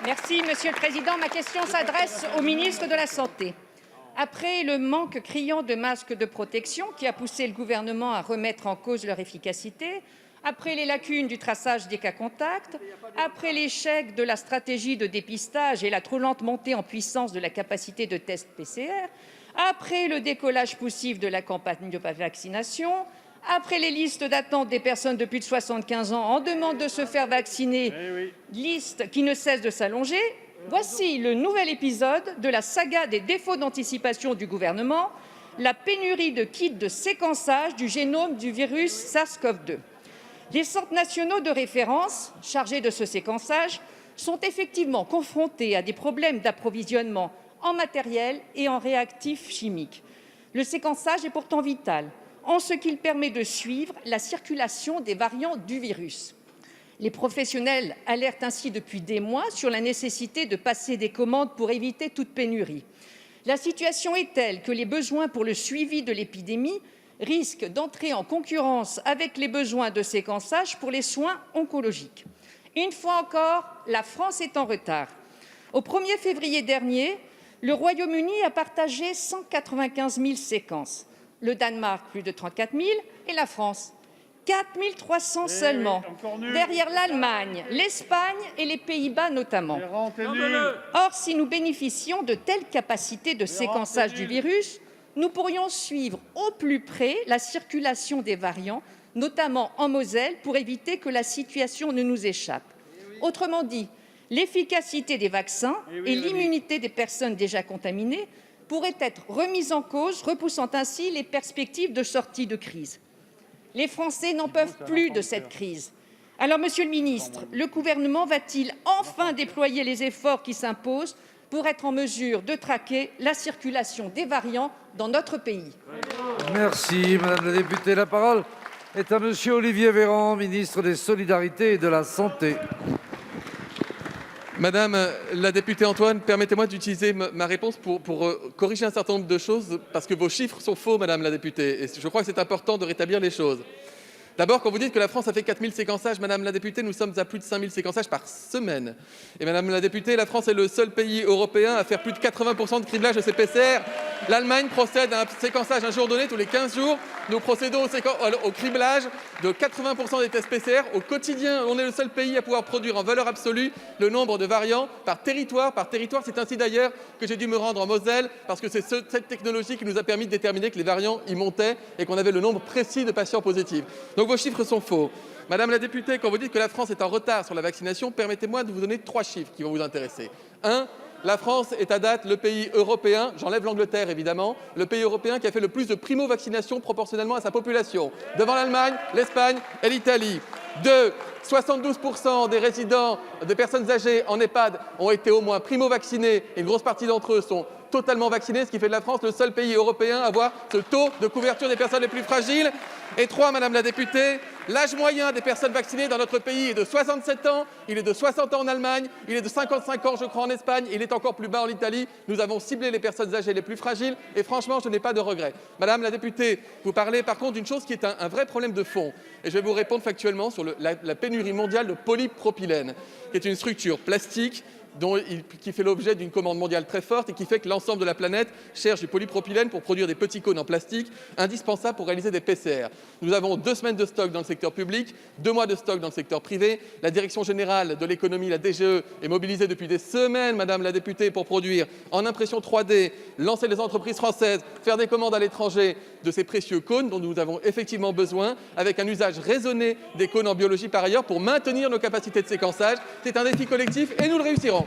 Merci, Monsieur le Président. Ma question s'adresse au ministre de la Santé. Après le manque criant de masques de protection qui a poussé le gouvernement à remettre en cause leur efficacité, après les lacunes du traçage des cas contacts, après l'échec de la stratégie de dépistage et la trop lente montée en puissance de la capacité de test PCR, après le décollage poussif de la campagne de vaccination, après les listes d'attente des personnes de plus de 75 ans en demande de se faire vacciner, liste qui ne cesse de s'allonger, voici le nouvel épisode de la saga des défauts d'anticipation du gouvernement, la pénurie de kits de séquençage du génome du virus SARS-CoV-2. Les centres nationaux de référence chargés de ce séquençage sont effectivement confrontés à des problèmes d'approvisionnement en matériel et en réactifs chimiques. Le séquençage est pourtant vital en ce qu'il permet de suivre la circulation des variants du virus. Les professionnels alertent ainsi depuis des mois sur la nécessité de passer des commandes pour éviter toute pénurie. La situation est telle que les besoins pour le suivi de l'épidémie risquent d'entrer en concurrence avec les besoins de séquençage pour les soins oncologiques. Une fois encore, la France est en retard. Au 1er février dernier, le Royaume-Uni a partagé 195 000 séquences, le Danemark plus de 34 000 et la France 4 300 seulement, derrière l'Allemagne, l'Espagne et les Pays-Bas notamment. Or, si nous bénéficions de telles capacités de séquençage du virus, nous pourrions suivre au plus près la circulation des variants, notamment en Moselle, pour éviter que la situation ne nous échappe. Autrement dit, l'efficacité des vaccins et l'immunité des personnes déjà contaminées pourraient être remises en cause, repoussant ainsi les perspectives de sortie de crise. Les Français n'en peuvent plus de cette crise. Alors, Monsieur le ministre, le gouvernement va-t-il enfin déployer les efforts qui s'imposent pour être en mesure de traquer la circulation des variants dans notre pays? Merci, Madame la députée. La parole est à Monsieur Olivier Véran, ministre des Solidarités et de la Santé. Madame la députée Antoine, permettez-moi d'utiliser ma réponse pour corriger un certain nombre de choses, parce que vos chiffres sont faux, Madame la députée, et je crois que c'est important de rétablir les choses. D'abord, quand vous dites que la France a fait 4 000 séquençages, Madame la députée, nous sommes à plus de 5 000 séquençages par semaine. Et Madame la députée, la France est le seul pays européen à faire plus de 80% de criblage de ses PCR. L'Allemagne procède à un séquençage un jour donné, tous les 15 jours. Nous procédons au criblage de 80% des tests PCR au quotidien. On est le seul pays à pouvoir produire en valeur absolue le nombre de variants par territoire. C'est ainsi d'ailleurs que j'ai dû me rendre en Moselle, parce que c'est cette technologie qui nous a permis de déterminer que les variants y montaient et qu'on avait le nombre précis de patients positifs. Donc vos chiffres sont faux. Madame la députée, quand vous dites que la France est en retard sur la vaccination, permettez-moi de vous donner 3 chiffres qui vont vous intéresser. 1. La France est à date le pays européen, j'enlève l'Angleterre évidemment, le pays européen qui a fait le plus de primo-vaccination proportionnellement à sa population, devant l'Allemagne, l'Espagne et l'Italie. 2. 72% des résidents, des personnes âgées en EHPAD ont été au moins primo-vaccinés et une grosse partie d'entre eux sont totalement vaccinés, ce qui fait de la France le seul pays européen à avoir ce taux de couverture des personnes les plus fragiles. Et 3, Madame la députée, l'âge moyen des personnes vaccinées dans notre pays est de 67 ans, il est de 60 ans en Allemagne, il est de 55 ans je crois en Espagne, il est encore plus bas en Italie. Nous avons ciblé les personnes âgées les plus fragiles et franchement je n'ai pas de regrets. Madame la députée, vous parlez par contre d'une chose qui est un vrai problème de fond et je vais vous répondre factuellement sur la pénurie mondiale de polypropylène, qui est une structure plastique qui fait l'objet d'une commande mondiale très forte et qui fait que l'ensemble de la planète cherche du polypropylène pour produire des petits cônes en plastique indispensables pour réaliser des PCR. Nous avons 2 semaines de stock dans le secteur public, 2 mois de stock dans le secteur privé. La Direction générale de l'économie, la DGE, est mobilisée depuis des semaines, Madame la députée, pour produire en impression 3D, lancer les entreprises françaises, faire des commandes à l'étranger de ces précieux cônes dont nous avons effectivement besoin, avec un usage raisonné des cônes en biologie par ailleurs pour maintenir nos capacités de séquençage. C'est un défi collectif et nous le réussirons.